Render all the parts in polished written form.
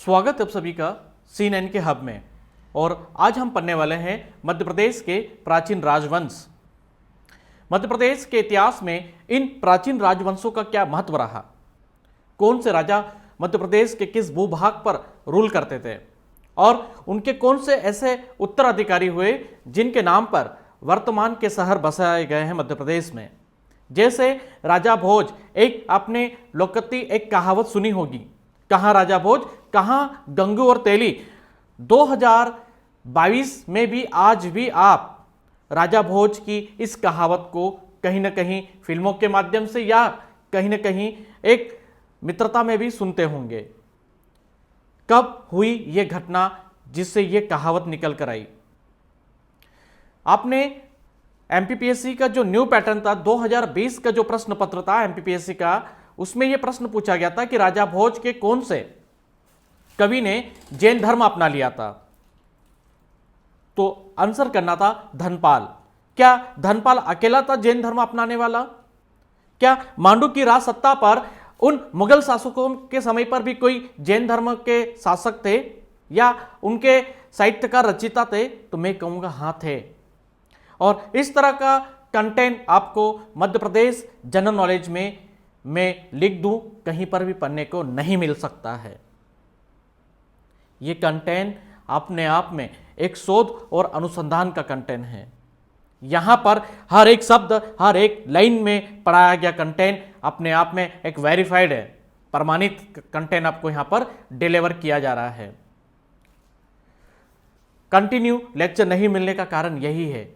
स्वागत है आप सभी का CNN के हब में। और आज हम पढ़ने वाले हैं मध्य प्रदेश के प्राचीन राजवंश। मध्य प्रदेश के इतिहास में इन प्राचीन राजवंशों का क्या महत्व रहा, कौन से राजा मध्य प्रदेश के किस भूभाग पर रूल करते थे और उनके कौन से ऐसे उत्तराधिकारी हुए जिनके नाम पर वर्तमान के शहर बसाए गए हैं मध्य प्रदेश में। जैसे राजा भोज, एक आपने लोककथी एक कहावत सुनी होगी, कहाँ राजा भोज कहाँ गंगू और तेली। 2022 में भी आज भी आप राजा भोज की इस कहावत को कहीं ना कहीं फिल्मों के माध्यम से या कहीं ना कहीं एक मित्रता में भी सुनते होंगे। कब हुई ये घटना जिससे ये कहावत निकल कर आई? आपने एमपीपीएससी का जो न्यू पैटर्न था 2020 का जो प्रश्न पत्र था एमपीपीएससी का, उसमें यह प्रश्न पूछा गया था कि राजा भोज के कौन से कवि ने जैन धर्म अपना लिया था, तो आंसर करना था धनपाल। क्या धनपाल अकेला था जैन धर्म अपनाने वाला? क्या मांडू की राज सत्ता पर उन मुगल शासकों के समय पर भी कोई जैन धर्म के शासक थे या उनके साहित्यकार रचयिता थे? तो मैं कहूंगा हाँ थे। और इस तरह का कंटेंट आपको मध्य प्रदेश जनरल नॉलेज में मैं लिख दूं, कहीं पर भी पढ़ने को नहीं मिल सकता है। ये कंटेंट अपने आप में एक शोध और अनुसंधान का कंटेंट है। यहां पर हर एक शब्द, हर एक लाइन में पढ़ाया गया कंटेंट अपने आप में एक वेरीफाइड है, प्रमाणित कंटेंट आपको यहां पर डिलीवर किया जा रहा है। कंटिन्यू लेक्चर नहीं मिलने का कारण यही है।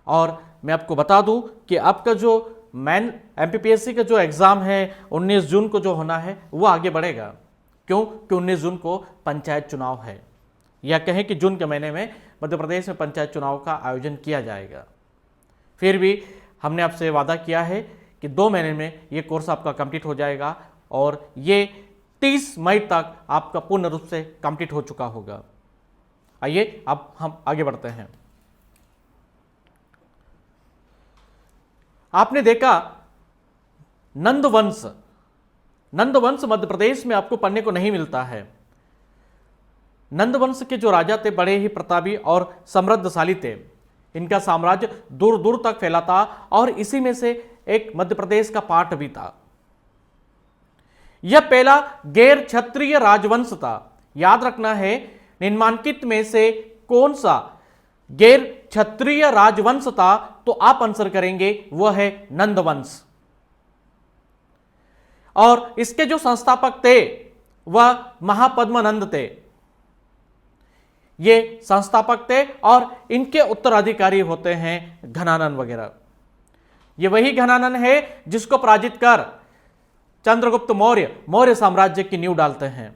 और मैं आपको बता दूं कि आपका जो मेन एमपीपीएससी का जो एग्जाम है 19 जून को जो होना है वो आगे बढ़ेगा। क्यों? कि 19 जून को पंचायत चुनाव है, या कहें कि जून के महीने में मध्य प्रदेश में पंचायत चुनाव का आयोजन किया जाएगा। फिर भी हमने आपसे वादा किया है कि 2 महीने में ये कोर्स आपका कंप्लीट हो जाएगा और ये 30 मई तक आपका पूर्ण रूप से कंप्लीट हो चुका होगा। आइए अब हम आगे बढ़ते हैं। आपने देखा नंदवंश। नंदवंश मध्य प्रदेश में आपको पढ़ने को नहीं मिलता है। नंदवंश के जो राजा थे बड़े ही प्रतापी और समृद्धशाली थे। इनका साम्राज्य दूर दूर तक फैला था और इसी में से एक मध्य प्रदेश का पार्ट भी था। यह पहला गैर क्षत्रिय राजवंश था। याद रखना है निम्नलिखित में से कौन सा गैर क्षत्रिय राजवंश था, तो आप आंसर करेंगे वह है नंदवंश। और इसके जो संस्थापक थे वह महापद्मनंद थे। ये संस्थापक थे और इनके उत्तराधिकारी होते हैं घनानंद वगैरह। ये वही घनानंद है जिसको पराजित कर चंद्रगुप्त मौर्य साम्राज्य की नींव डालते हैं।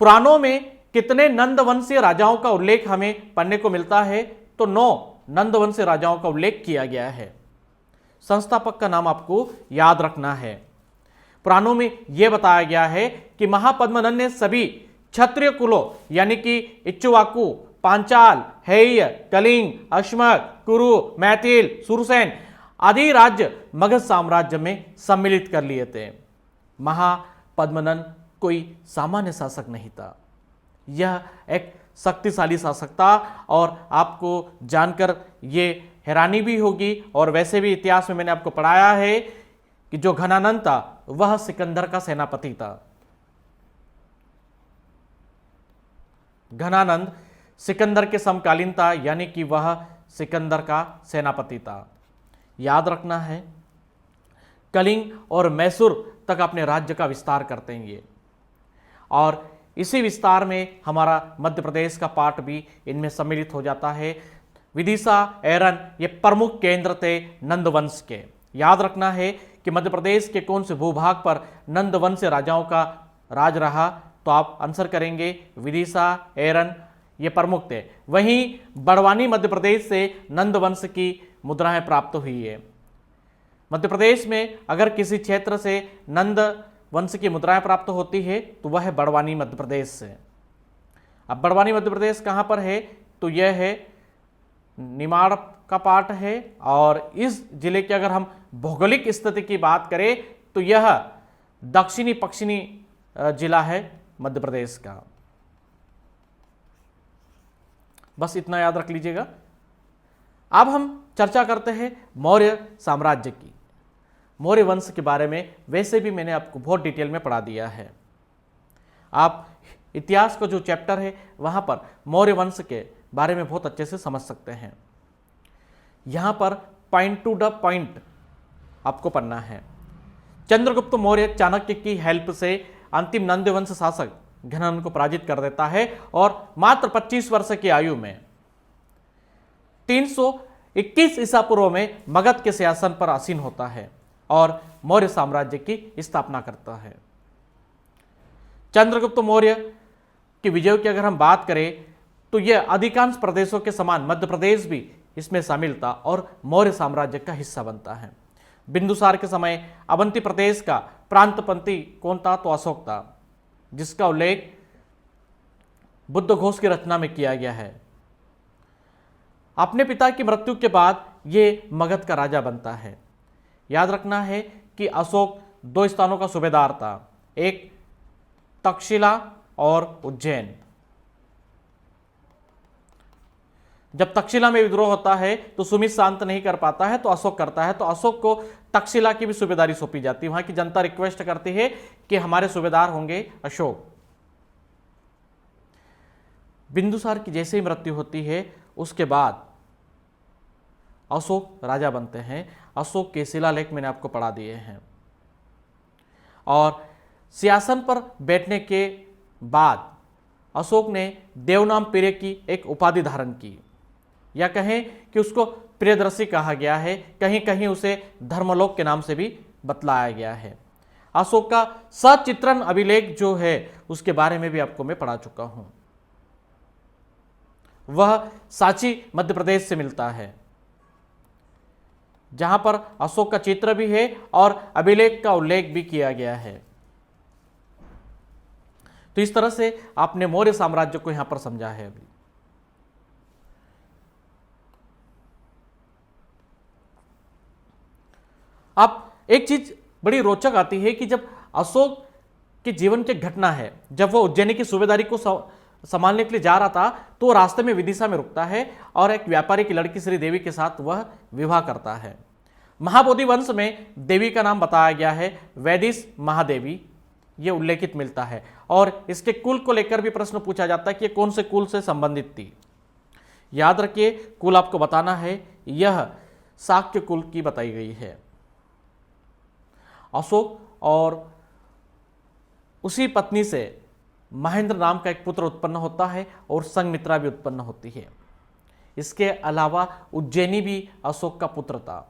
पुराणों में कितने नंदवंशीय राजाओं का उल्लेख हमें पढ़ने को मिलता है? तो 9 नंदवंशीय राजाओं का उल्लेख किया गया है। संस्थापक का नाम आपको याद रखना है। पुराणों में यह बताया गया है कि महापद्मनंद ने सभी क्षत्रिय कुलों यानी कि इक्ष्वाकु, पांचाल, हेय, कलिंग, अश्मक, कुरु, मैथिल, सुरसेन आदि राज्य मगध साम्राज्य में सम्मिलित कर लिए थे। महापद्मनंद कोई सामान्य शासक नहीं था, यह एक शक्तिशाली शासक था। और आपको जानकर ये हैरानी भी होगी, और वैसे भी इतिहास में मैंने आपको पढ़ाया है कि जो घनानंद था वह सिकंदर का सेनापति था। घनानंद सिकंदर के समकालीन था, यानी कि वह सिकंदर का सेनापति था। याद रखना है कलिंग और मैसूर तक अपने राज्य का विस्तार करते हैं ये, और इसी विस्तार में हमारा मध्य प्रदेश का पार्ट भी इनमें सम्मिलित हो जाता है। विदिशा, एरन ये प्रमुख केंद्र थे नंदवंश के। याद रखना है कि मध्य प्रदेश के कौन से भूभाग पर नंदवंश राजाओं का राज रहा, तो आप आंसर करेंगे विदिशा, एरन ये प्रमुख थे। वहीं बड़वानी मध्य प्रदेश से नंदवंश की मुद्राएं प्राप्त हुई है। मध्य प्रदेश में अगर किसी क्षेत्र से नंद वंश की मुद्राएं प्राप्त होती है तो वह है बड़वानी मध्य प्रदेश से। अब बड़वानी मध्य प्रदेश कहां पर है? तो यह है निमाड़ का पार्ट है। और इस जिले की अगर हम भौगोलिक स्थिति की बात करें तो यह दक्षिणी पश्चिमी जिला है मध्य प्रदेश का। बस इतना याद रख लीजिएगा। अब हम चर्चा करते हैं मौर्य साम्राज्य की। मौर्य वंश के बारे में वैसे भी मैंने आपको बहुत डिटेल में पढ़ा दिया है। आप इतिहास का जो चैप्टर है वहां पर मौर्य वंश के बारे में बहुत अच्छे से समझ सकते हैं। यहां पर पॉइंट टू द पॉइंट आपको पढ़ना है। चंद्रगुप्त मौर्य चाणक्य की हेल्प से अंतिम नंद वंश शासक घनन को पराजित कर देता है और मात्र 25 वर्ष की आयु में 321 ईसा पूर्व में मगध के शासन पर आसीन होता है और मौर्य साम्राज्य की स्थापना करता है। चंद्रगुप्त मौर्य की विजय की अगर हम बात करें तो यह अधिकांश प्रदेशों के समान मध्य प्रदेश भी इसमें शामिल था और मौर्य साम्राज्य का हिस्सा बनता है। बिंदुसार के समय अवंती प्रदेश का प्रांतपंथी कौन था? तो अशोक था, जिसका उल्लेख बुद्ध घोष की रचना में किया गया है। अपने पिता की मृत्यु के बाद यह मगध का राजा बनता है। याद रखना है कि अशोक 2 स्थानों का सूबेदार था, एक तक्षशिला और उज्जैन। जब तक्षशिला में विद्रोह होता है तो सुमित शांत नहीं कर पाता है तो अशोक करता है, तो अशोक को तक्षशिला की भी सूबेदारी सौंपी जाती है। वहां की जनता रिक्वेस्ट करती है कि हमारे सूबेदार होंगे अशोक। बिंदुसार की जैसे ही मृत्यु होती है उसके बाद अशोक राजा बनते हैं। अशोक के शिलालेख मैंने आपको पढ़ा दिए हैं। और सिंहासन पर बैठने के बाद अशोक ने देवनाम प्रिय की एक उपाधि धारण की, या कहें कि उसको प्रियदर्शी कहा गया है, कहीं कहीं उसे धर्मलोक के नाम से भी बतलाया गया है। अशोक का सचित्रण अभिलेख जो है उसके बारे में भी आपको मैं पढ़ा चुका हूं। वह सांची मध्य प्रदेश से मिलता है, जहां पर अशोक का चित्र भी है और अभिलेख का उल्लेख भी किया गया है। तो इस तरह से आपने मौर्य साम्राज्य को यहां पर समझा है। अभी अब एक चीज बड़ी रोचक आती है कि जब अशोक के जीवन की घटना है, जब वो उज्जैनी की सूबेदारी को संभालने के लिए जा रहा था तो वो रास्ते में विदिशा में रुकता है और एक व्यापारी की लड़की श्री देवी के साथ वह विवाह करता है। महाबोधि वंश में देवी का नाम बताया गया है वैदिश महादेवी, ये उल्लेखित मिलता है। और इसके कुल को लेकर भी प्रश्न पूछा जाता है कि कौन से कुल से संबंधित थी। याद रखिए, कुल आपको बताना है, यह शाक्य कुल की बताई गई है। अशोक और उसी पत्नी से महेंद्र नाम का एक पुत्र उत्पन्न होता है और संघमित्रा भी उत्पन्न होती है। इसके अलावा उज्जैनी भी अशोक का पुत्र था।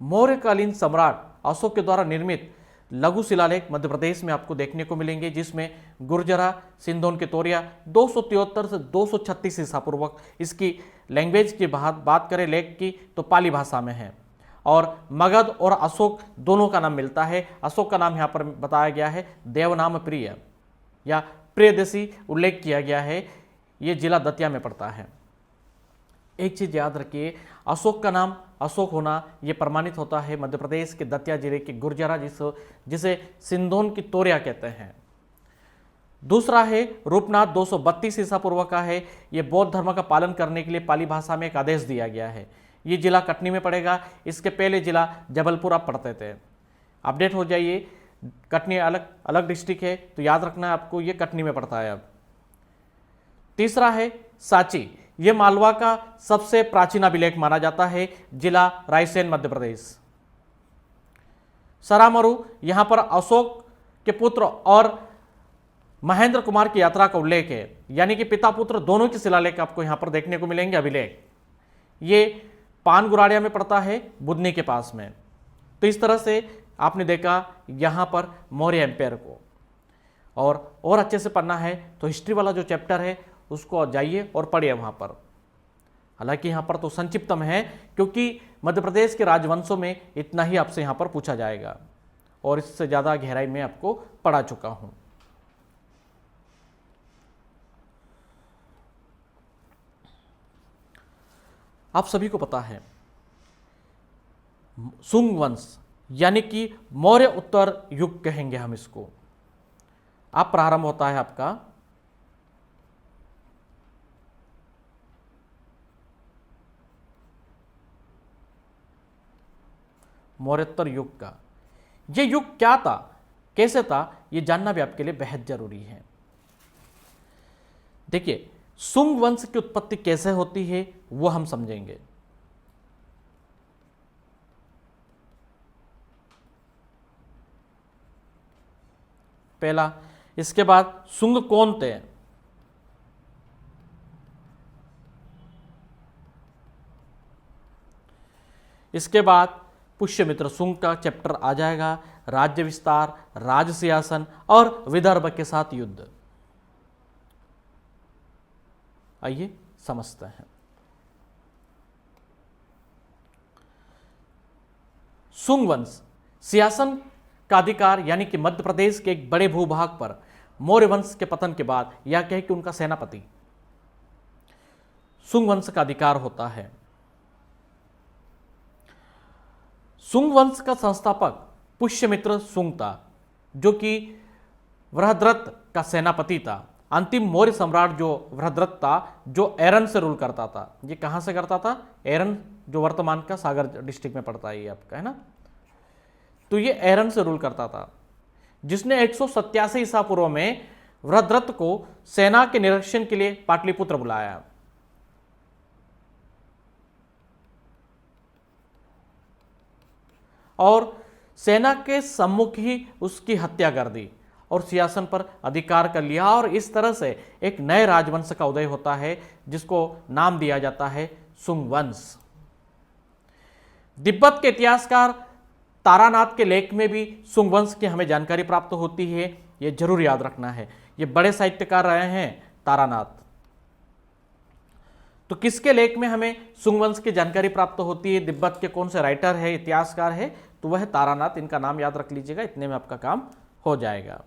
मौर्यकालीन सम्राट अशोक के द्वारा निर्मित लघु शिलालेख मध्य प्रदेश में आपको देखने को मिलेंगे, जिसमें गुर्जरा, सिंधोन के तोरिया 273 से 236 ईसा पूर्वक। इसकी लैंग्वेज की बात करें लेख की तो पाली भाषा में है। और मगध और अशोक दोनों का नाम मिलता है। अशोक का नाम यहाँ पर बताया गया है देवनाम प्रिय या प्रियदर्शी उल्लेख किया गया है। ये जिला दतिया में पड़ता है। एक चीज याद रखिए, अशोक का नाम अशोक होना यह प्रमाणित होता है मध्य प्रदेश के दतिया जिले के गुर्जरा, जिसे सिंधोन की तोरिया कहते हैं। दूसरा है रूपनाथ, 232 ईसा पूर्व का है। यह बौद्ध धर्म का पालन करने के लिए पाली भाषा में एक आदेश दिया गया है। ये जिला कटनी में पड़ेगा। इसके पहले जिला जबलपुर आप पढ़ते थे, अपडेट हो जाइए। कटनी अलग अलग डिस्ट्रिक्ट है तो याद रखना आपको, ये कटनी में पड़ता है अब। तीसरा है सांची, यह मालवा का सबसे प्राचीन अभिलेख माना जाता है, जिला रायसेन मध्य प्रदेश। सरामरु, यहां पर अशोक के पुत्र और महेंद्र कुमार की यात्रा का उल्लेख है, यानी कि पिता पुत्र दोनों के शिलालेख आपको यहां पर देखने को मिलेंगे अभिलेख। ये पानगुराड़िया में पड़ता है, बुधनी के पास में। तो इस तरह से आपने देखा यहां पर मौर्य एम्पायर को। और अच्छे से पढ़ना है तो हिस्ट्री वाला जो चैप्टर है उसको जाइए और पढ़िए वहां पर। हालांकि यहां पर तो संक्षिप्त में है, क्योंकि मध्य प्रदेश के राजवंशों में इतना ही आपसे यहां पर पूछा जाएगा और इससे ज्यादा गहराई में आपको पढ़ा चुका हूं। आप सभी को पता है सुंग वंश यानी कि मौर्य उत्तर युग कहेंगे हम इसको। अब प्रारंभ होता है आपका मौर्योत्तर युग का। यह युग क्या था, कैसे था, यह जानना भी आपके लिए बेहद जरूरी है। देखिए, सुंग वंश की उत्पत्ति कैसे होती है वो हम समझेंगे। पहला, इसके बाद सुंग कौन थे, इसके बाद पुष्यमित्र सुंग का चैप्टर आ जाएगा, राज्य विस्तार, राज सिंहासन और विदर्भ के साथ युद्ध। आइए समझते हैं। सुंग वंश सिंहासन का अधिकार यानी कि मध्य प्रदेश के एक बड़े भूभाग पर मौर्य वंश के पतन के बाद यह कहे कि उनका सेनापति सुंग वंश का अधिकार होता है। सुंग वंश का संस्थापक पुष्यमित्र सुंग था, जो कि वृहद्रथ का सेनापति था। अंतिम मौर्य सम्राट जो वृहद्रथ था, जो एरन से रूल करता था। ये कहां से करता था? एरन, जो वर्तमान का सागर डिस्ट्रिक्ट में पड़ता है, ये आपका है ना। तो ये एरन से रूल करता था, जिसने 187 ईसा पूर्व में वृहद्रथ को सेना के निरीक्षण के लिए पाटलिपुत्र बुलाया। और सेना के सम्मुख ही उसकी हत्या कर दी और सिंहासन पर अधिकार कर लिया। और इस तरह से एक नए राजवंश का उदय होता है, जिसको नाम दिया जाता है सुंग वंश। तिब्बत के इतिहासकार तारानाथ के लेख में भी सुंग वंश की हमें जानकारी प्राप्त होती है। यह जरूर याद रखना है। ये बड़े साहित्यकार रहे हैं तारानाथ। तो किसके लेख में हमें सुंग वंश की जानकारी प्राप्त होती है, तिब्बत के कौन से राइटर है, इतिहासकार है, तो वह तारानाथ। इनका नाम याद रख लीजिएगा, इतने में आपका काम हो जाएगा।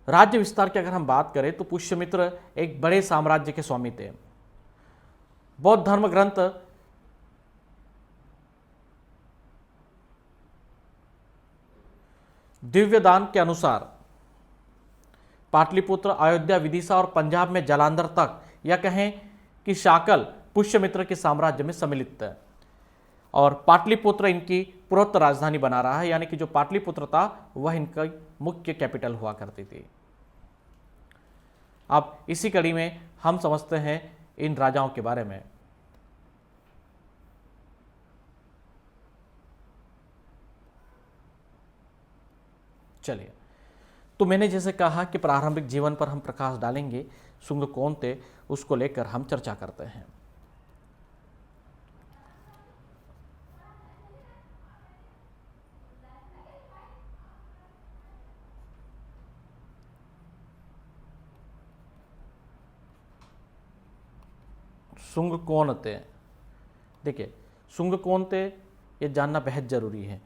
राज्य विस्तार की अगर हम बात करें तो पुष्यमित्र एक बड़े साम्राज्य के स्वामी थे। बौद्ध धर्म ग्रंथ दिव्यदान के अनुसार पाटलिपुत्र, अयोध्या, विदिशा और पंजाब में जालंधर तक, या कहें कि शाकल, पुष्यमित्र के साम्राज्य में सम्मिलित है। और पाटलिपुत्र इनकी पूर्वोत्तर राजधानी बना रहा है, यानी कि जो पाटलिपुत्र था वह इनका मुख्य कैपिटल हुआ करती थी। अब इसी कड़ी में हम समझते हैं इन राजाओं के बारे में। चलिए, तो मैंने जैसे कहा कि प्रारंभिक जीवन पर हम प्रकाश डालेंगे, सुंग कौन थे उसको लेकर हम चर्चा करते हैं। सुंग कौन थे? देखिए, सुंग कौन थे ये जानना बेहद जरूरी है।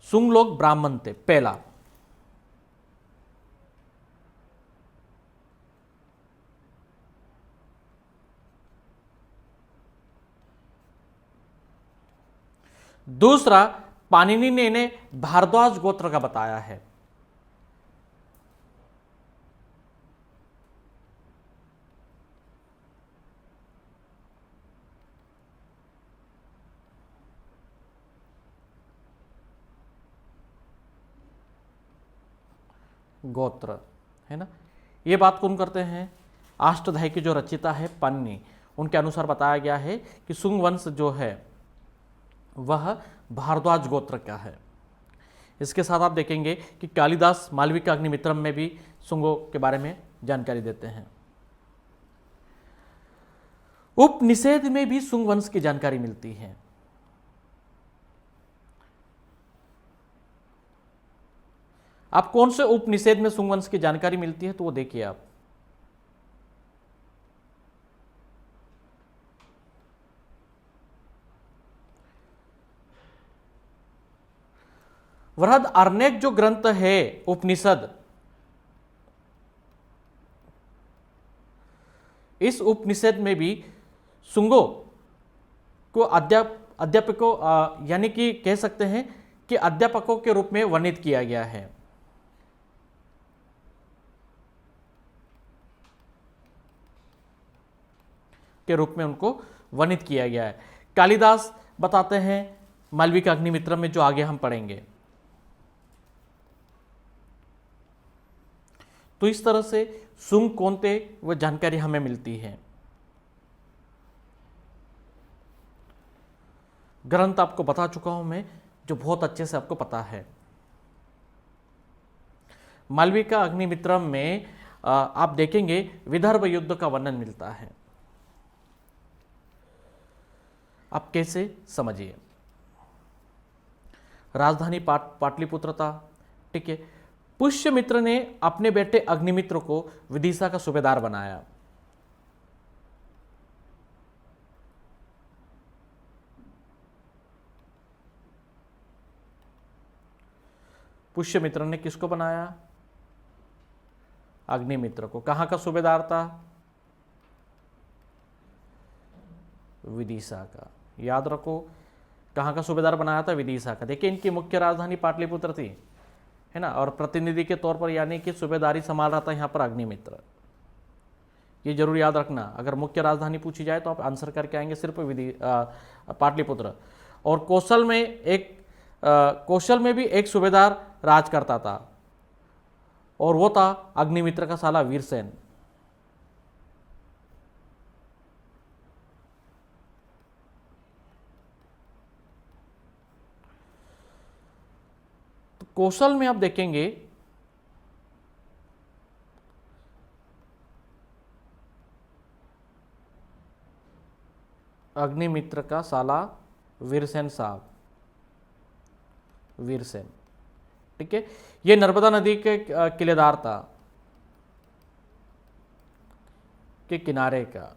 सुंग लोग ब्राह्मण थे। पहला, दूसरा, पाणिनि ने इन्हें भारद्वाज गोत्र का बताया है। गोत्र है ना, ये बात कौन करते हैं? अष्टाध्यायी के जो रचिता है पाणिनि, उनके अनुसार बताया गया है कि सुंग वंश जो है वह भारद्वाज गोत्र का है। इसके साथ आप देखेंगे कि कालिदास मालविका अग्निमित्रम में भी सुंगों के बारे में जानकारी देते हैं। उपनिषद में भी सुंग वंश की जानकारी मिलती है। आप कौन से उपनिषद में सुंग वंश की जानकारी मिलती है तो वो देखिए आप। वृहद अर्नेक जो ग्रंथ है उपनिषद, इस उपनिषद में भी सुंगों को अध्यापकों यानी कि कह सकते हैं कि अध्यापकों के रूप में वर्णित किया गया है। के रूप में उनको वर्णित किया गया है। कालिदास बताते हैं मालविका अग्निमित्रम में, जो आगे हम पढ़ेंगे। तो इस तरह से सुंग कौन थे वह जानकारी हमें मिलती है। ग्रंथ आपको बता चुका हूं मैं, जो बहुत अच्छे से आपको पता है। मालविका अग्निमित्रम में आप देखेंगे विदर्भ युद्ध का वर्णन मिलता है। आप कैसे समझिए। राजधानी पाटलिपुत्र था, ठीक है। पुष्यमित्र ने अपने बेटे अग्निमित्र को विदिशा का सूबेदार बनाया। पुष्यमित्र ने किसको बनाया? अग्निमित्र को। कहां का सूबेदार था? विदिशा का। याद रखो, कहां का सूबेदार बनाया था? विदिशा का। देखिए, इनकी मुख्य राजधानी पाटलिपुत्र थी, है ना, और प्रतिनिधि के तौर पर यानी कि सूबेदारी संभाल रहा था यहां पर अग्निमित्र। ये जरूर याद रखना, अगर मुख्य राजधानी पूछी जाए तो आप आंसर करके आएंगे सिर्फ पाटलिपुत्र। और कौशल में भी एक सूबेदार राज करता था, और वो था अग्निमित्र का साला वीरसेन। तो कौशल में आप देखेंगे अग्निमित्र का साला वीरसेन साहब, वीरसेन, ठीक है। ये नर्मदा नदी के किलेदार था, के किनारे का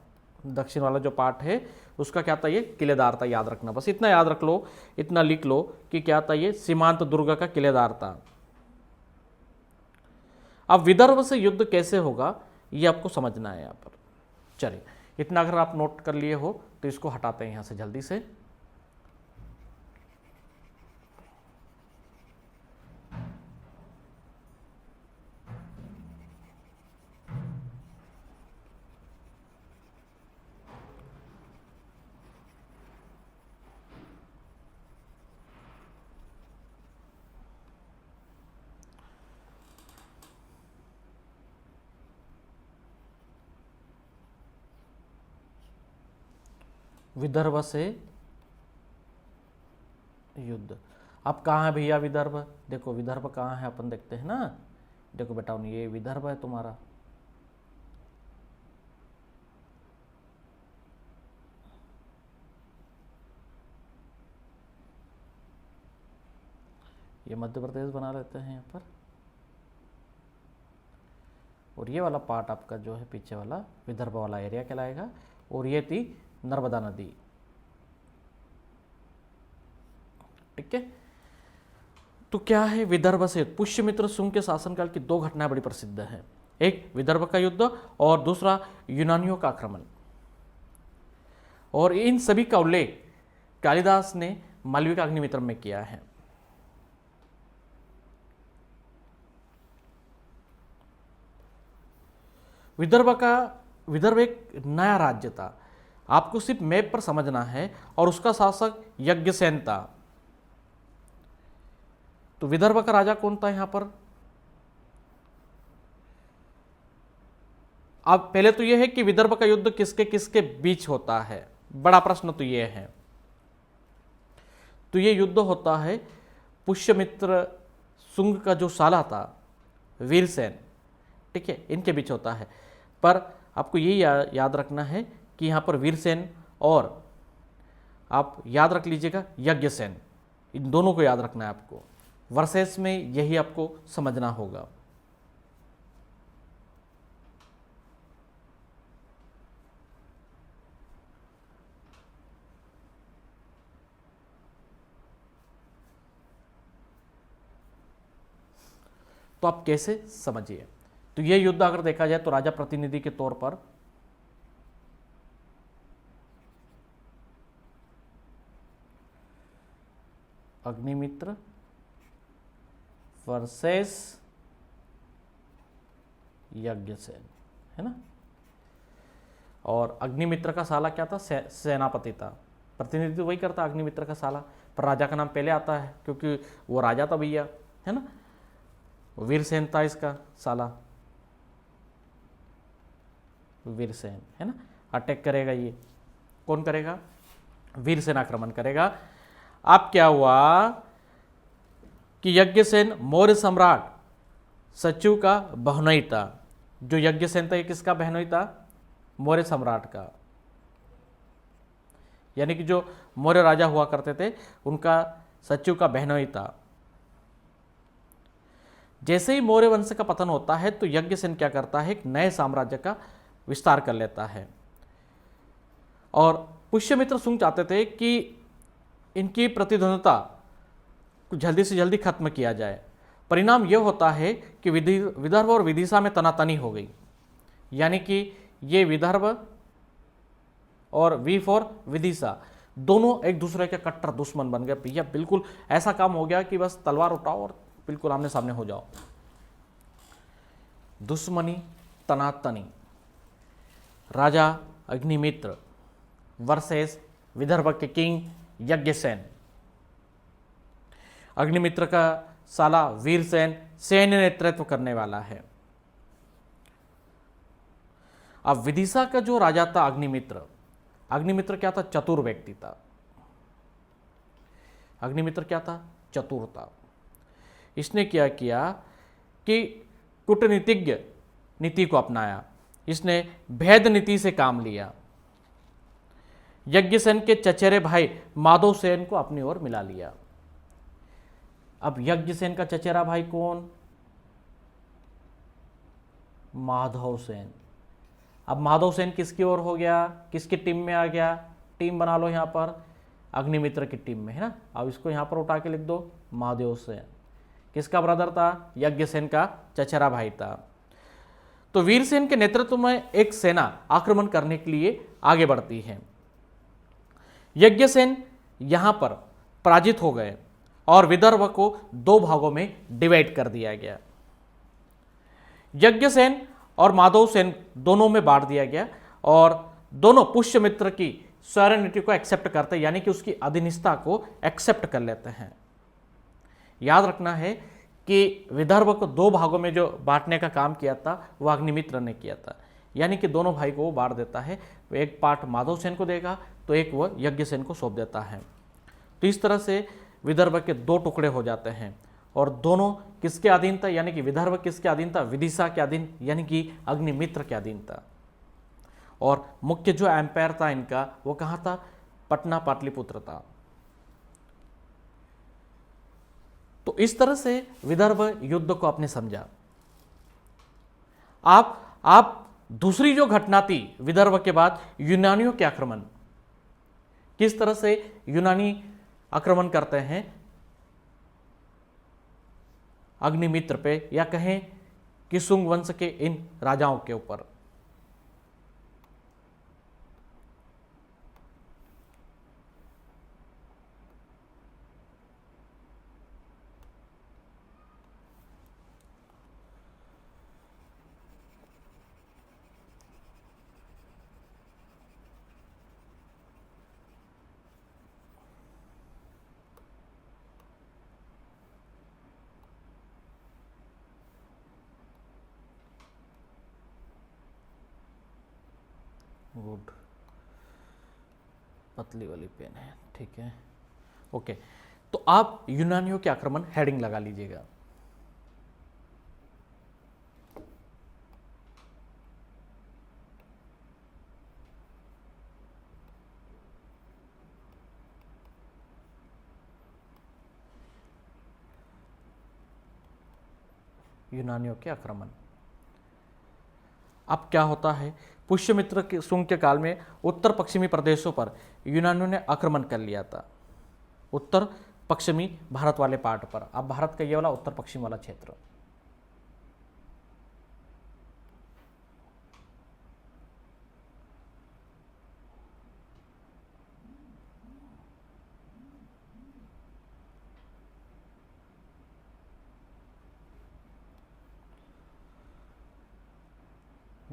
दक्षिण वाला जो पार्ट है उसका क्या था? ये किलेदार था। याद रखना, बस इतना याद रख लो, इतना लिख लो कि क्या था? ये सीमांत दुर्ग का किलेदार था। अब विदर्भ से युद्ध कैसे होगा ये आपको समझना है यहां पर। चलिए, इतना अगर आप नोट कर लिए हो तो इसको हटाते हैं यहां से जल्दी से। विदर्भ से युद्ध। अब कहाँ है भैया विदर्भ? देखो विदर्भ कहाँ है, अपन देखते हैं ना। देखो बेटा, ये विदर्भ है तुम्हारा। ये मध्य प्रदेश बना लेते हैं यहाँ पर, और ये वाला पार्ट आपका जो है पीछे वाला विदर्भ वाला एरिया कहलाएगा। और ये थी नर्मदा नदी, ठीक है। तो क्या है विदर्भ से? पुष्यमित्र सुंग के शासनकाल की दो घटनाएं बड़ी प्रसिद्ध हैं। एक विदर्भ का युद्ध और दूसरा यूनानियों का आक्रमण। और इन सभी का उल्लेख कालिदास ने मालविका अग्निमित्रम में किया है। विदर्भ एक नया राज्य था, आपको सिर्फ मैप पर समझना है, और उसका शासक यज्ञसेन था। तो विदर्भ का राजा कौन था यहां पर? अब पहले तो यह है कि विदर्भ का युद्ध किसके किसके बीच होता है, बड़ा प्रश्न तो यह है। तो यह युद्ध होता है पुष्यमित्र सुंग का जो साला था वीरसेन, ठीक है, इनके बीच होता है। पर आपको यही याद रखना है कि यहाँ पर वीरसेन और आप याद रख लीजिएगा यज्ञसेन, इन दोनों को याद रखना है आपको। वर्सेस में यही आपको समझना होगा। तो आप कैसे समझिए। तो यह युद्ध अगर देखा जाए तो राजा प्रतिनिधि के तौर पर अग्निमित्र वर्सेस यज्ञसेन, है ना। और अग्निमित्र का साला क्या था, सेनापति था, प्रतिनिधित्व वही करता अग्निमित्र का साला, पर राजा का नाम पहले आता है क्योंकि वो राजा था भैया, है ना। वीरसेन था इसका साला, वीरसेन, है ना। अटैक करेगा ये, कौन करेगा, वीरसेन आक्रमण करेगा। अब क्या हुआ कि यज्ञसेन मौर्य सम्राट सचिव का बहनोई था। जो यज्ञसेन था ये किसका बहनोई था, मौर्य सम्राट का, यानी कि जो मौर्य राजा हुआ करते थे उनका सचिव का बहनोई था। जैसे ही मौर्य वंश का पतन होता है तो यज्ञसेन क्या करता है, एक नए साम्राज्य का विस्तार कर लेता है। और पुष्यमित्र सुंग चाहते थे कि इनकी प्रतिद्वंदता को जल्दी से जल्दी खत्म किया जाए। परिणाम यह होता है कि विदर्भ और विदिशा में तनातनी हो गई, यानी कि ये विदर्भ और वी फॉर विदिशा दोनों एक दूसरे के कट्टर दुश्मन बन गए भैया। बिल्कुल ऐसा काम हो गया कि बस तलवार उठाओ और बिल्कुल आमने सामने हो जाओ। दुश्मनी तनातनी, राजा अग्निमित्र वर्सेस विदर्भ के किंग यज्ञसेन। अग्निमित्र का साला वीरसेन सैन्य नेतृत्व करने वाला है। अब विदिशा का जो राजा था अग्निमित्र, अग्निमित्र क्या था, चतुर व्यक्ति था। अग्निमित्र क्या था, चतुर था। इसने क्या किया कि कूटनीतिज्ञ नीति को अपनाया, इसने भेद नीति से काम लिया। यज्ञसेन के चचेरे भाई माधव सेन को अपनी ओर मिला लिया। अब यज्ञसेन का चचेरा भाई कौन, माधव सेन। अब माधव सेन किसकी ओर हो गया, किसकी टीम में आ गया, टीम बना लो यहां पर, अग्निमित्र की टीम में, है ना। अब इसको यहां पर उठा के लिख दो, महादेव सेन किसका ब्रदर था, यज्ञसेन का चचेरा भाई था। तो वीरसेन के नेतृत्व में एक सेना आक्रमण करने के लिए आगे बढ़ती है। यज्ञसेन यहां पर पराजित हो गए और विदर्भ को दो भागों में डिवाइड कर दिया गया। यज्ञसेन और माधव सेन दोनों में बांट दिया गया और दोनों पुष्यमित्र की सॉवरेनिटी को एक्सेप्ट करते हैं, यानी कि उसकी अधीनता को एक्सेप्ट कर लेते हैं। याद रखना है कि विदर्भ को दो भागों में जो बांटने का काम किया था वह अग्निमित्र ने किया था, यानी कि दोनों भाई को वो बांट देता है। एक पार्ट माधव सेन को देगा तो एक वह यज्ञसेन को सौंप देता है। तो इस तरह से विदर्भ के दो टुकड़े हो जाते हैं और दोनों किसके अधीन था, यानी कि विदर्भ किसके अधीन था, विदिशा के अधीन, यानी कि अग्निमित्र के अधीन था। और मुख्य जो एम्पायर था इनका वो कहाँ था, पटना पाटलिपुत्र था। तो इस तरह से विदर्भ युद्ध को आपने समझा। आप दूसरी जो घटना थी विदर्भ के बाद, यूनानियों के आक्रमण, किस तरह से यूनानी आक्रमण करते हैं अग्निमित्र पे, या कहें कि सुंग वंश के इन राजाओं के ऊपर। गुड, पतली वाली पेन है, ठीक है, ओके। तो आप यूनानियों के आक्रमण हेडिंग लगा लीजिएगा। यूनानियों के आक्रमण। अब क्या होता है, पुष्यमित्र के सुंग के काल में उत्तर पश्चिमी प्रदेशों पर यूनानियों ने आक्रमण कर लिया था, उत्तर पश्चिमी भारत वाले पार्ट पर। अब भारत का ये वाला उत्तर पश्चिम वाला क्षेत्र।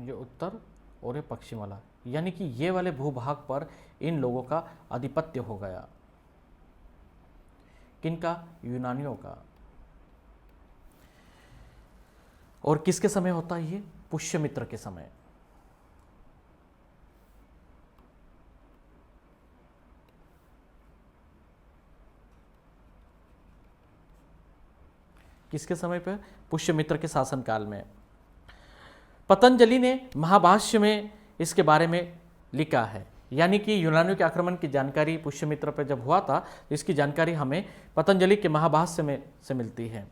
ये उत्तर और ये पश्चिम वाला, यानी कि ये वाले भूभाग पर इन लोगों का आधिपत्य हो गया। किनका? यूनानियों का। और किसके समय होता है ये? पुष्यमित्र के समय। किसके समय पर? पुष्यमित्र के शासनकाल में। पतंजलि ने महाभाष्य में इसके बारे में लिखा है, यानी कि यूनानियों के आक्रमण की जानकारी पुष्यमित्र पर जब हुआ था, इसकी जानकारी हमें पतंजलि के महाभाष्य में से मिलती है।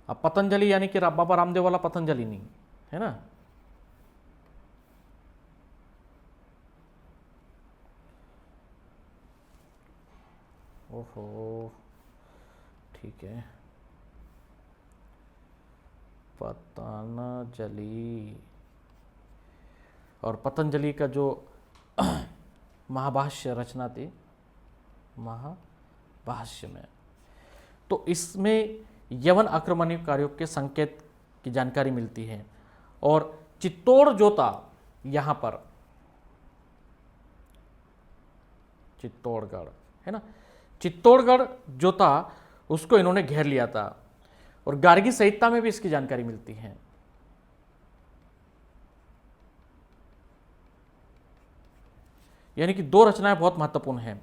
अब पतंजलि यानी कि बाबा रामदेव वाला पतंजलि नहीं है ना। ओहो, ठीक है। पतंजलि, और पतंजलि का जो महाभाष्य रचना थी, महाभाष्य में, तो इसमें यवन आक्रमणकारियों के संकेत की जानकारी मिलती है। और चित्तौड़ जो था यहाँ पर, चित्तौड़गढ़ है ना, चित्तौड़गढ़ जो था उसको इन्होंने घेर लिया था। और गार्गी संहिता में भी इसकी जानकारी मिलती है। यानी कि दो रचनाएं बहुत महत्वपूर्ण हैं।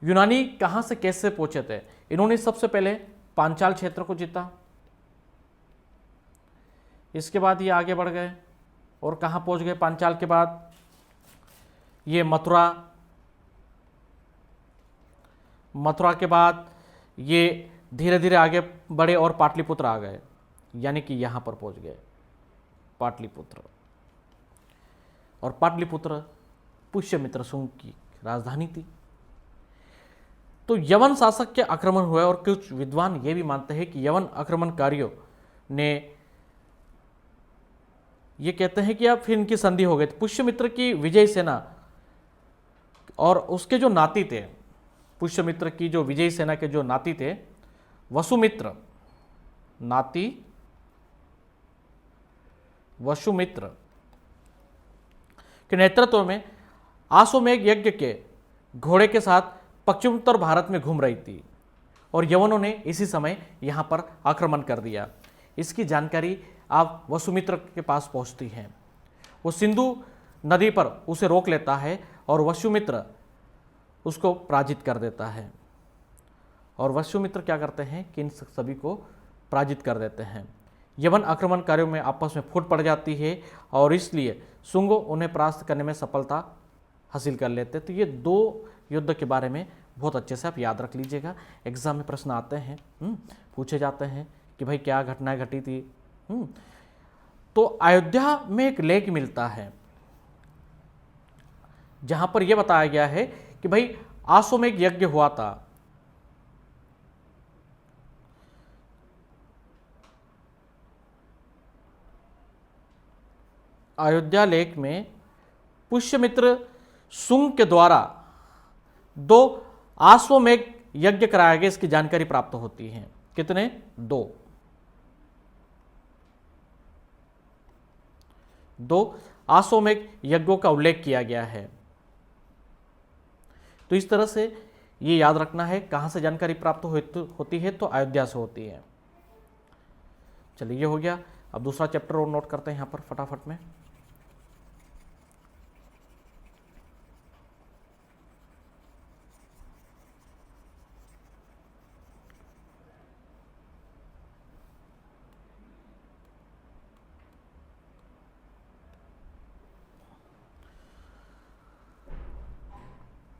यूनानी कहां से कैसे पहुंचे थे? इन्होंने सबसे पहले पांचाल क्षेत्र को जीता, इसके बाद ये आगे बढ़ गए और कहां पहुंच गए? पांचाल के बाद ये मथुरा, मथुरा के बाद ये धीरे धीरे आगे बढ़े और पाटलिपुत्र आ गए, यानी कि यहां पर पहुंच गए पाटलिपुत्र। और पाटलिपुत्र पुष्यमित्र शुंग की राजधानी थी। तो यवन शासक के आक्रमण हुए और कुछ विद्वान ये भी मानते हैं कि यवन आक्रमणकारियों ने ये कहते हैं कि अब फिर इनकी संधि हो गई। पुष्यमित्र की विजय सेना और उसके जो नाती थे, पुष्यमित्र की जो विजय सेना के जो नाती थे, वसुमित्र, नाती वसुमित्र के नेतृत्व में आश्वमेध यज्ञ के घोड़े के साथ पश्चिमोत्तर भारत में घूम रही थी और यवनों ने इसी समय यहां पर आक्रमण कर दिया। इसकी जानकारी आप वसुमित्र के पास पहुंचती है। वो सिंधु नदी पर उसे रोक लेता है और वसुमित्र उसको पराजित कर देता है। और वसुमित्र क्या करते हैं कि इन सभी को पराजित कर देते हैं। यवन आक्रमणकारियों में आपस में फूट पड़ जाती है और इसलिए शुंग उन्हें परास्त करने में सफलता हासिल कर लेते। तो ये दो युद्ध के बारे में बहुत अच्छे से आप याद रख लीजिएगा। एग्जाम में प्रश्न आते हैं, पूछे जाते हैं कि भाई क्या घटनाएं घटी थी। तो अयोध्या में एक लेख मिलता है जहां पर यह बताया गया है कि भाई आश्वमेध यज्ञ हुआ था। अयोध्या लेख में पुष्यमित्र शुंग के द्वारा 2 आश्वमेध यज्ञ कराए गए, इसकी जानकारी प्राप्त होती है। कितने? 2 आश्वमेध यज्ञों का उल्लेख किया गया है। तो इस तरह से ये याद रखना है कहां से जानकारी प्राप्त होती है, तो अयोध्या से होती है। चलिए ये हो गया। अब दूसरा चैप्टर और नोट करते हैं यहां पर फटाफट में।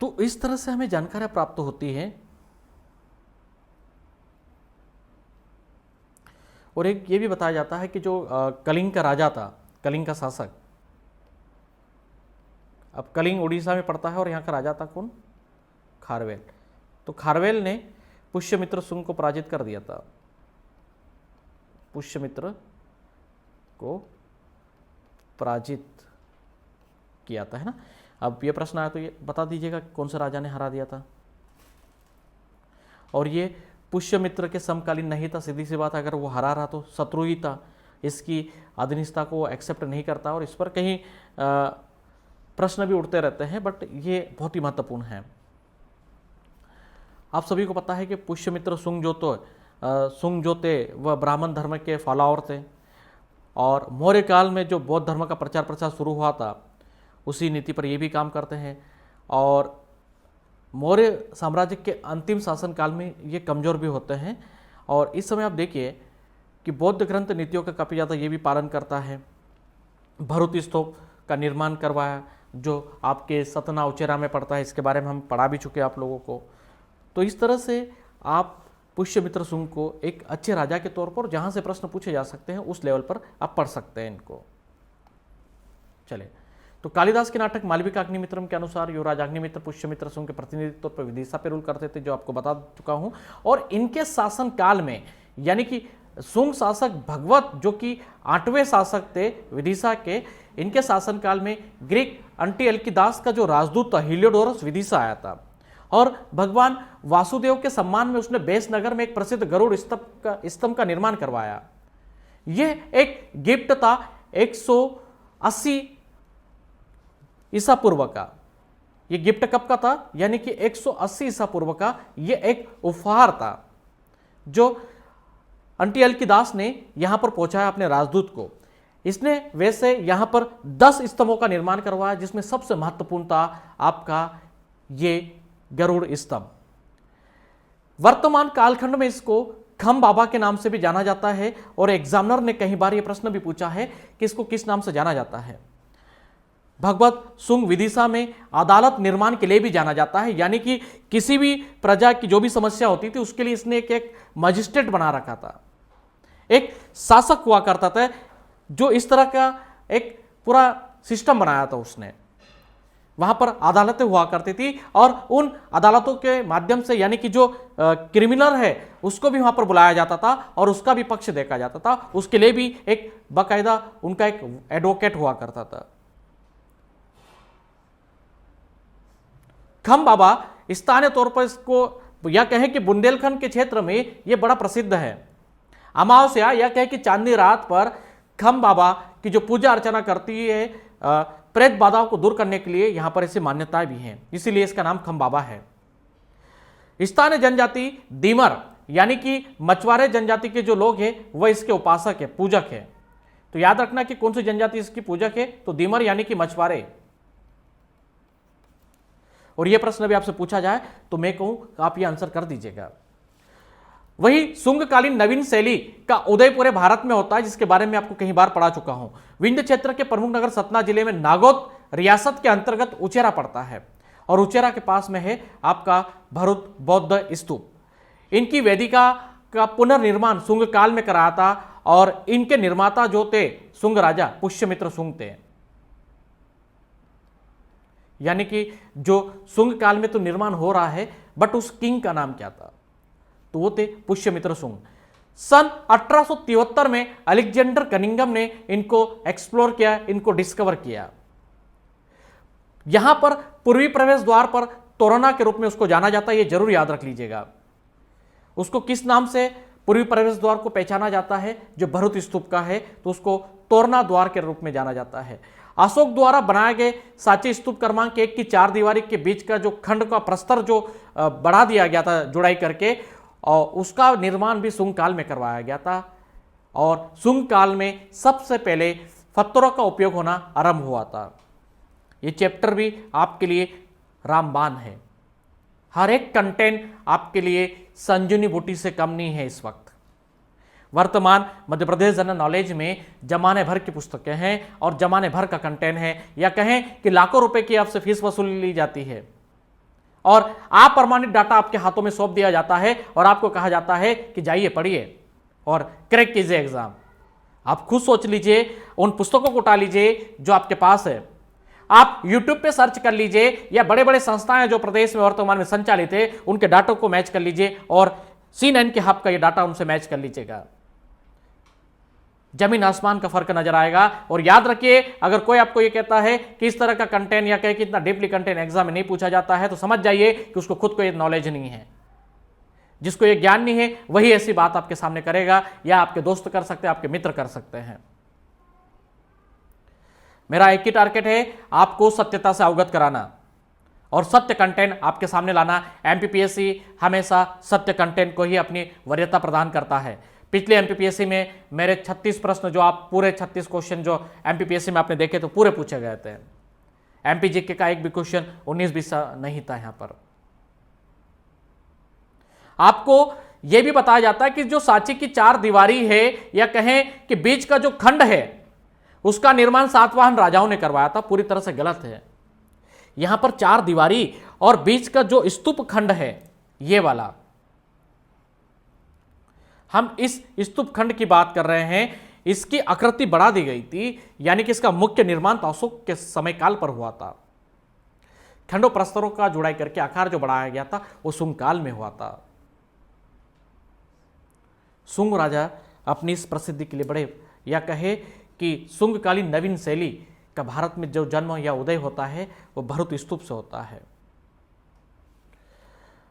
तो इस तरह से हमें जानकारी प्राप्त होती है। और एक ये भी बताया जाता है कि जो कलिंग का राजा था, कलिंग का शासक, अब कलिंग उड़ीसा में पड़ता है और यहाँ का राजा था कौन? खारवेल। तो खारवेल ने पुष्यमित्र शुंग को पराजित कर दिया था, पुष्यमित्र को पराजित किया था, है ना। अब ये प्रश्न आया तो ये बता दीजिएगा कौन सा राजा ने हरा दिया था। और ये पुष्यमित्र के समकालीन नहीं था, सीधी सी बात, अगर वो हरा रहा तो शत्रु ही था, इसकी अधीनता को एक्सेप्ट नहीं करता और इस पर कहीं प्रश्न भी उठते रहते हैं, बट ये बहुत ही महत्वपूर्ण है। आप सभी को पता है कि पुष्यमित्र सुंग जो थे वह ब्राह्मण धर्म के फॉलोअर थे और मौर्य काल में जो बौद्ध धर्म का प्रचार प्रसार शुरू हुआ था उसी नीति पर ये भी काम करते हैं और मौर्य साम्राज्य के अंतिम शासन काल में ये कमज़ोर भी होते हैं। और इस समय आप देखिए कि बौद्ध ग्रंथ नीतियों का काफ़ी ज़्यादा ये भी पालन करता है। भरूत स्तूप का निर्माण करवाया जो आपके सतना उचेरा में पड़ता है, इसके बारे में हम पढ़ा भी चुके हैं आप लोगों को। तो इस तरह से आप पुष्यमित्र सुंग को एक अच्छे राजा के तौर पर जहाँ से प्रश्न पूछे जा सकते हैं उस लेवल पर आप पढ़ सकते हैं इनको। चले, तो कालिदास के नाटक मालविका अग्निमित्रम के अनुसार युवराज अग्निमित्र पुष्यमित्र सुंग के प्रतिनिधित्व तौर पर विदिशा पे रूल करते थे, जो आपको बता चुका हूं। और इनके शासन काल में यानी कि सुंग शासक भगवत जो कि 8वें शासक थे विदिशा के, इनके शासन काल में ग्रीक अंटिअल्किदास का जो राजदूत था हीलियोडोरस विदिशा आया था और भगवान वासुदेव के सम्मान में उसने बेस नगर में एक प्रसिद्ध गरुड़ स्तंभ का निर्माण करवाया। यह एक गिफ्ट था 180 ईसा पूर्व का। यह गिफ्ट कब का था? यानी कि 180 ईसा पूर्व का यह एक उपहार था जो अंटिअल्किदास ने यहां पर पहुंचाया अपने राजदूत को। इसने वैसे यहां पर 10 स्तंभों का निर्माण करवाया, जिसमें सबसे महत्वपूर्ण था आपका ये गरुड़ स्तंभ। वर्तमान कालखंड में इसको खम बाबा के नाम से भी जाना जाता है और एग्जामिनर ने कई बार यह प्रश्न भी पूछा है कि इसको किस नाम से जाना जाता है। भगवत सुंग विदिशा में अदालत निर्माण के लिए भी जाना जाता है, यानी कि किसी भी प्रजा की जो भी समस्या होती थी उसके लिए इसने एक मजिस्ट्रेट बना रखा था, एक शासक हुआ करता था जो इस तरह का एक पूरा सिस्टम बनाया था उसने। वहां पर अदालतें हुआ करती थी और उन अदालतों के माध्यम से यानी कि जो क्रिमिनल है उसको भी वहां पर बुलाया जाता था और उसका भी पक्ष देखा जाता था। उसके लिए भी एक बाकायदा उनका एक एडवोकेट हुआ करता था। खम बाबा स्थानीय तौर पर इसको या कहें कि बुंदेलखंड के क्षेत्र में यह बड़ा प्रसिद्ध है। अमावस्या या कहें कि चांदनी रात पर खम बाबा की जो पूजा अर्चना करती है प्रेत बाधाओं को दूर करने के लिए यहां पर ऐसी मान्यताएं भी हैं, इसीलिए इसका नाम खम बाबा है। स्थानीय जनजाति दीमर यानी कि मछुआरे जनजाति के जो लोग हैं वह इसके उपासक है, पूजक है। तो याद रखना कि कौन सी जनजाति इसकी पूजक है, तो दीमर यानी कि मछुआरे। और यह प्रश्न भी आपसे पूछा जाए तो मैं कहूं आप यह आंसर कर दीजिएगा। वही सुंगकालीन नवीन शैली का उदय पूरे भारत में होता है, जिसके बारे में आपको कई बार पढ़ा चुका हूं। विंध्य क्षेत्र के प्रमुख नगर सतना जिले में नागौद रियासत के अंतर्गत उचेरा पड़ता है और उचेरा के पास में है आपका भरूत बौद्ध स्तूप। इनकी वेदिका का पुनर्निर्माण सुंग काल में कराया था और इनके निर्माता जो थे सुंग राजा पुष्यमित्र सुंग थे। यानी कि जो सुंग काल में तो निर्माण हो रहा है, बट उस किंग का नाम क्या था? तो वो थे पुष्यमित्र सुंग। सन 1873 में अलेक्जेंडर कनिंघम ने इनको एक्सप्लोर किया, इनको डिस्कवर किया। यहां पर पूर्वी प्रवेश द्वार पर तोरणा के रूप में उसको जाना जाता है, ये जरूर याद रख लीजिएगा। उसको किस नाम से पूर्वी प्रवेश द्वार को पहचाना जाता है? जो भरूत स्तूप का है तो उसको तोरणा द्वार के रूप में जाना जाता है। अशोक द्वारा बनाए गए सांची स्तूप क्रमांक 1 की 4 दीवारी के बीच का जो खंड का प्रस्तर जो बढ़ा दिया गया था जुड़ाई करके, और उसका निर्माण भी सुंग काल में करवाया गया था। और सुंग काल में सबसे पहले पत्थरों का उपयोग होना आरंभ हुआ था। ये चैप्टर भी आपके लिए रामबाण है। हर एक कंटेंट आपके लिए संजीवनी बूटी से कम नहीं है। इस वक्त वर्तमान मध्य प्रदेश जनरल नॉलेज में जमाने भर की पुस्तकें हैं और जमाने भर का कंटेंट है, या कहें कि लाखों रुपए की आपसे फीस वसूली ली जाती है और अप्रमाणित डाटा आपके हाथों में सौंप दिया जाता है और आपको कहा जाता है कि जाइए पढ़िए और क्रैक कीजिए एग्जाम। आप खुद सोच लीजिए, उन पुस्तकों को उठा लीजिए जो आपके पास है। आप YouTube पे सर्च कर लीजिए या बड़े बड़े संस्थाएं जो प्रदेश में वर्तमान में संचालित है उनके डाटा को मैच कर लीजिए और CNN के हब का ये डाटा उनसे मैच कर लीजिएगा। जमीन आसमान का फर्क नजर आएगा। और याद रखिए, अगर कोई आपको ये कहता है कि इस तरह का कंटेंट या कहे कि इतना डीपली कंटेंट एग्जाम में नहीं पूछा जाता है, तो समझ जाइए कि उसको खुद को ये नॉलेज नहीं है। जिसको ये ज्ञान नहीं है वही ऐसी बात आपके सामने करेगा, या आपके दोस्त कर सकते हैं, आपके मित्र कर सकते हैं। मेरा एक ही टारगेट है, आपको सत्यता से अवगत कराना और सत्य कंटेंट आपके सामने लाना। एमपीपीएससी हमेशा सत्य कंटेंट को ही अपनी वरीयता प्रदान करता है। पिछले एमपीपीएससी में मेरे 36 प्रश्न, जो आप पूरे 36 क्वेश्चन जो एमपीपीएससी में आपने देखे तो पूरे पूछे गए थे। एमपीजीके का एक भी क्वेश्चन 19-20 नहीं था। यहां पर आपको यह भी बताया जाता है कि जो सांची की 4 दीवारी है, या कहें कि बीच का जो खंड है, उसका निर्माण सातवाहन राजाओं ने करवाया था। पूरी तरह से गलत है। यहां पर 4 दीवारी और बीच का जो स्तूप खंड है, ये वाला, हम इस स्तूप खंड की बात कर रहे हैं। इसकी आकृति बढ़ा दी गई थी, यानी कि इसका मुख्य निर्माण अशोक के समय काल पर हुआ था। खंडों प्रस्तरों का जुड़ाई करके आकार जो बढ़ाया गया था वो शुंग काल में हुआ था। शुंग राजा अपनी इस प्रसिद्धि के लिए बड़े, या कहे कि शुंगकालीन नवीन शैली का भारत में जो जन्म या उदय होता है वो भरुत स्तूप से होता है।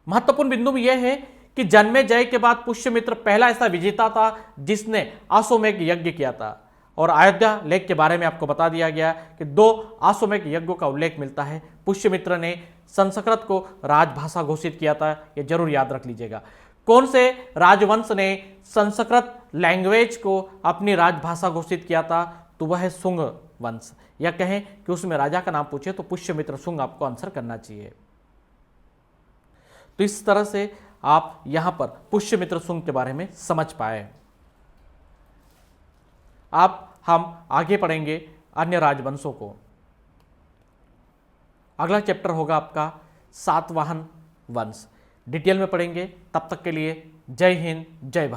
महत्वपूर्ण बिंदु में यह है कि जन्मेजय के बाद पुष्यमित्र पहला ऐसा विजेता था जिसने अश्वमेध यज्ञ किया था। और अयोध्या लेख के बारे में आपको बता दिया गया कि 2 अश्वमेध यज्ञों का उल्लेख मिलता है। पुष्यमित्र ने संस्कृत को राजभाषा घोषित किया था, यह जरूर याद रख लीजिएगा। कौन से राजवंश ने संस्कृत लैंग्वेज को अपनी राजभाषा घोषित किया था? तो वह है शुंग वंश, या कहें कि उसमें राजा का नाम पूछे तो पुष्यमित्र शुंग आपको आंसर करना चाहिए। तो इस तरह से आप यहां पर पुष्यमित्र शुंग के बारे में समझ पाए। अब हम आगे पढ़ेंगे अन्य राजवंशों को। अगला चैप्टर होगा आपका सातवाहन वंश। डिटेल में पढ़ेंगे। तब तक के लिए जय हिंद, जय भारत।